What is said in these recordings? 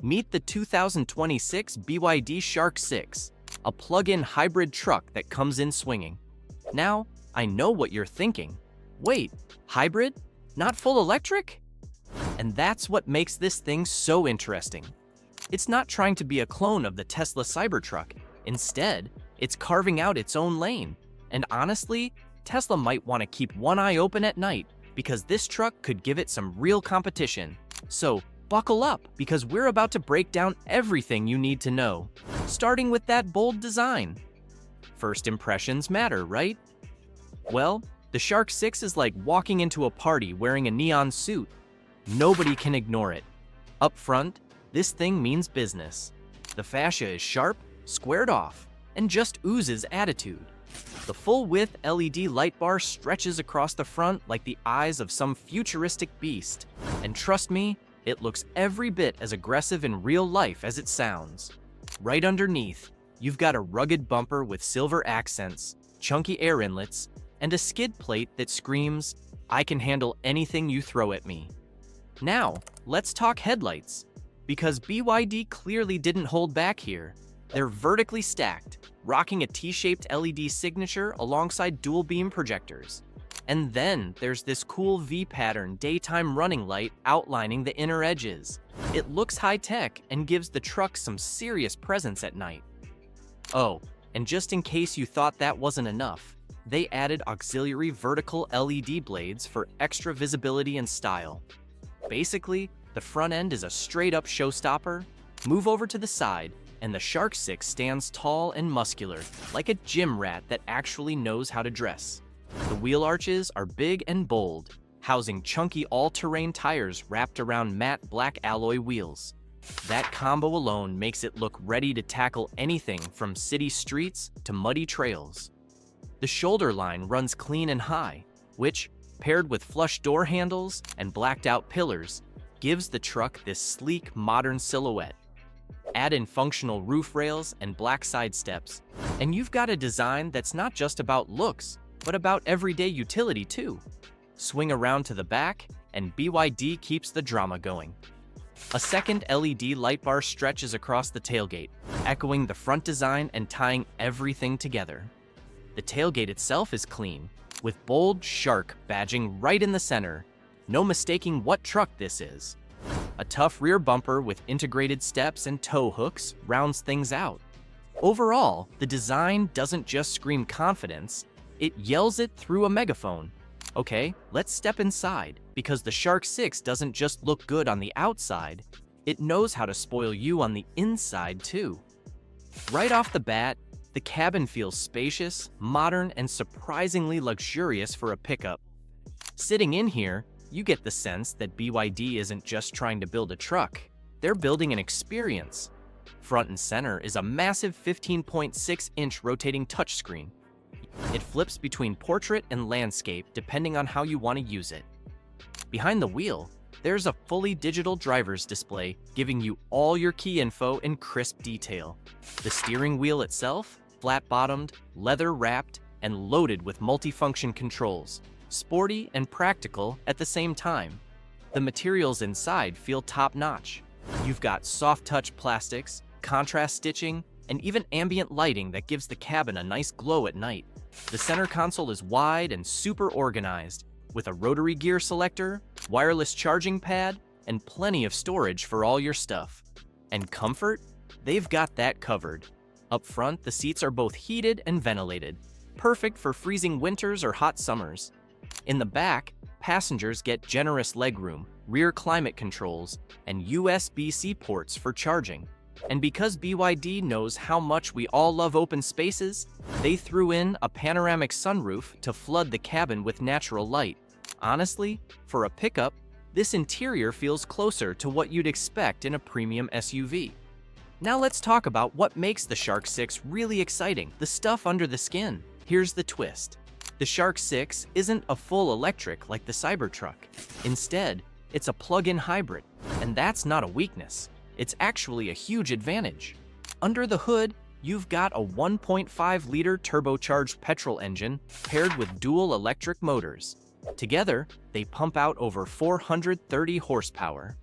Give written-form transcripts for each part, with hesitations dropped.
Meet the 2026 BYD Shark 6, a plug-in hybrid truck that comes in swinging. Now, I know what you're thinking. Wait, hybrid? Not full electric? And that's what makes this thing so interesting. It's not trying to be a clone of the Tesla Cybertruck. Instead, it's carving out its own lane. And honestly, Tesla might want to keep one eye open at night because this truck could give it some real competition. So, buckle up because we're about to break down everything you need to know, starting with that bold design. First impressions matter, right? Well, the Shark 6 is like walking into a party wearing a neon suit. Nobody can ignore it. Up front, this thing means business. The fascia is sharp, squared off, and just oozes attitude. The full-width LED light bar stretches across the front like the eyes of some futuristic beast. And trust me, it looks every bit as aggressive in real life as it sounds. Right underneath, you've got a rugged bumper with silver accents, chunky air inlets, and a skid plate that screams, "I can handle anything you throw at me." Now, let's talk headlights. Because BYD clearly didn't hold back here. They're vertically stacked, rocking a T-shaped LED signature alongside dual beam projectors. And then there's this cool V-pattern daytime running light outlining the inner edges. It looks high-tech and gives the truck some serious presence at night. Oh, and just in case you thought that wasn't enough, they added auxiliary vertical LED blades for extra visibility and style. Basically, the front end is a straight-up showstopper. Move over to the side, and the Shark 6 stands tall and muscular, like a gym rat that actually knows how to dress. The wheel arches are big and bold, housing chunky all-terrain tires wrapped around matte black alloy wheels. That combo alone makes it look ready to tackle anything from city streets to muddy trails. The shoulder line runs clean and high, which, paired with flush door handles and blacked-out pillars, gives the truck this sleek, modern silhouette. Add in functional roof rails and black side steps, and you've got a design that's not just about looks, but about everyday utility too. Swing around to the back, and BYD keeps the drama going. A second LED light bar stretches across the tailgate, echoing the front design and tying everything together. The tailgate itself is clean, with bold Shark badging right in the center. No mistaking what truck this is. A tough rear bumper with integrated steps and tow hooks rounds things out. Overall, the design doesn't just scream confidence, it yells it through a megaphone. Okay, let's step inside, because the Shark 6 doesn't just look good on the outside, it knows how to spoil you on the inside too. Right off the bat, the cabin feels spacious, modern, and surprisingly luxurious for a pickup. Sitting in here, you get the sense that BYD isn't just trying to build a truck, they're building an experience. Front and center is a massive 15.6-inch rotating touchscreen. It flips between portrait and landscape depending on how you want to use it. Behind the wheel, there's a fully digital driver's display giving you all your key info in crisp detail. The steering wheel itself, flat-bottomed, leather-wrapped, and loaded with multifunction controls. Sporty and practical at the same time. The materials inside feel top-notch. You've got soft-touch plastics, contrast stitching, and even ambient lighting that gives the cabin a nice glow at night. The center console is wide and super organized, with a rotary gear selector, wireless charging pad, and plenty of storage for all your stuff. And comfort? They've got that covered. Up front, the seats are both heated and ventilated, perfect for freezing winters or hot summers. In the back, passengers get generous legroom, rear climate controls, and USB-C ports for charging. And because BYD knows how much we all love open spaces, they threw in a panoramic sunroof to flood the cabin with natural light. Honestly, for a pickup, this interior feels closer to what you'd expect in a premium SUV. Now let's talk about what makes the Shark 6 really exciting, the stuff under the skin. Here's the twist. The Shark 6 isn't a full electric like the Cybertruck. Instead, it's a plug-in hybrid, and that's not a weakness. It's actually a huge advantage. Under the hood, you've got a 1.5-liter turbocharged petrol engine paired with dual electric motors. Together, they pump out over 430 horsepower.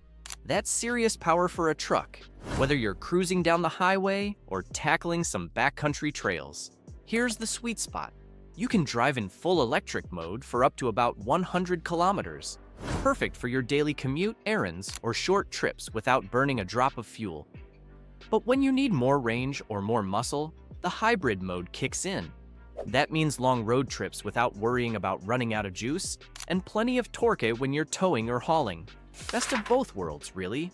That's serious power for a truck, whether you're cruising down the highway or tackling some backcountry trails. Here's the sweet spot. You can drive in full electric mode for up to about 100 kilometers. Perfect for your daily commute, errands, or short trips without burning a drop of fuel. But when you need more range or more muscle, the hybrid mode kicks in. That means long road trips without worrying about running out of juice, and plenty of torque when you're towing or hauling. Best of both worlds, really.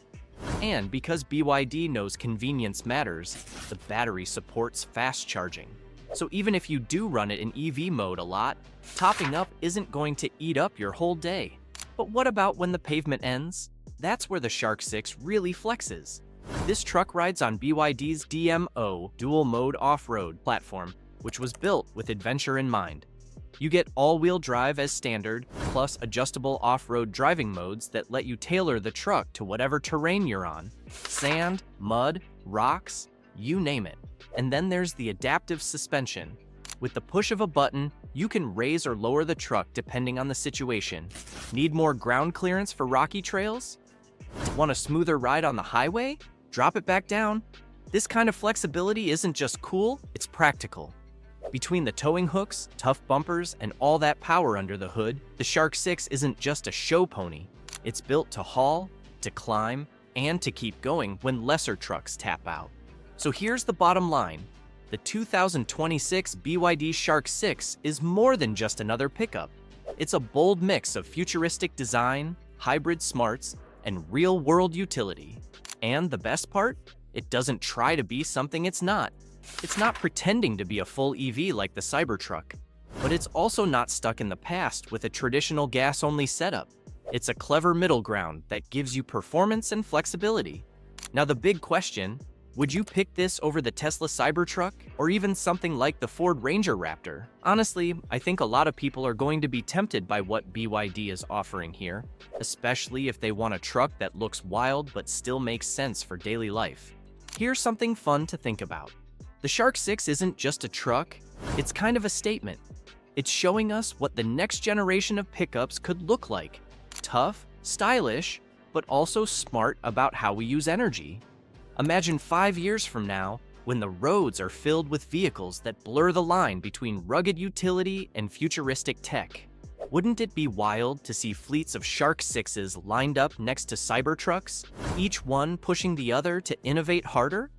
And because BYD knows convenience matters, the battery supports fast charging. So even if you do run it in EV mode a lot, topping up isn't going to eat up your whole day. But what about when the pavement ends? That's where the Shark 6 really flexes. This truck rides on BYD's DMO dual mode off-road platform, which was built with adventure in mind. You get all-wheel drive as standard, plus adjustable off-road driving modes that let you tailor the truck to whatever terrain you're on. Sand, mud, rocks, you name it. And then there's the adaptive suspension. With the push of a button, you can raise or lower the truck depending on the situation. Need more ground clearance for rocky trails? Want a smoother ride on the highway? Drop it back down. This kind of flexibility isn't just cool, it's practical. Between the towing hooks, tough bumpers, and all that power under the hood, the Shark 6 isn't just a show pony. It's built to haul, to climb, and to keep going when lesser trucks tap out. So here's the bottom line. The 2026 BYD Shark 6 is more than just another pickup. It's a bold mix of futuristic design, hybrid smarts, and real-world utility. And the best part? It doesn't try to be something it's not. It's not pretending to be a full EV like the Cybertruck, but it's also not stuck in the past with a traditional gas-only setup. It's a clever middle ground that gives you performance and flexibility. Now the big question, would you pick this over the Tesla Cybertruck or even something like the Ford Ranger Raptor? Honestly, I think a lot of people are going to be tempted by what BYD is offering here, especially if they want a truck that looks wild but still makes sense for daily life. Here's something fun to think about. The Shark 6 isn't just a truck, it's kind of a statement. It's showing us what the next generation of pickups could look like. Tough, stylish, but also smart about how we use energy. Imagine 5 years from now, when the roads are filled with vehicles that blur the line between rugged utility and futuristic tech. Wouldn't it be wild to see fleets of Shark 6s lined up next to Cybertrucks, each one pushing the other to innovate harder?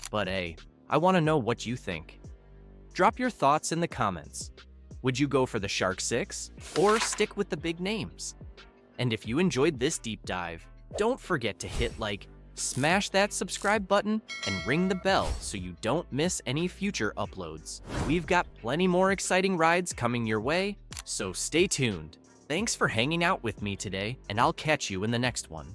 But hey, I want to know what you think. Drop your thoughts in the comments. Would you go for the Shark 6 or stick with the big names? And if you enjoyed this deep dive, don't forget to hit like, smash that subscribe button, and ring the bell so you don't miss any future uploads. We've got plenty more exciting rides coming your way, so stay tuned. Thanks for hanging out with me today, and I'll catch you in the next one.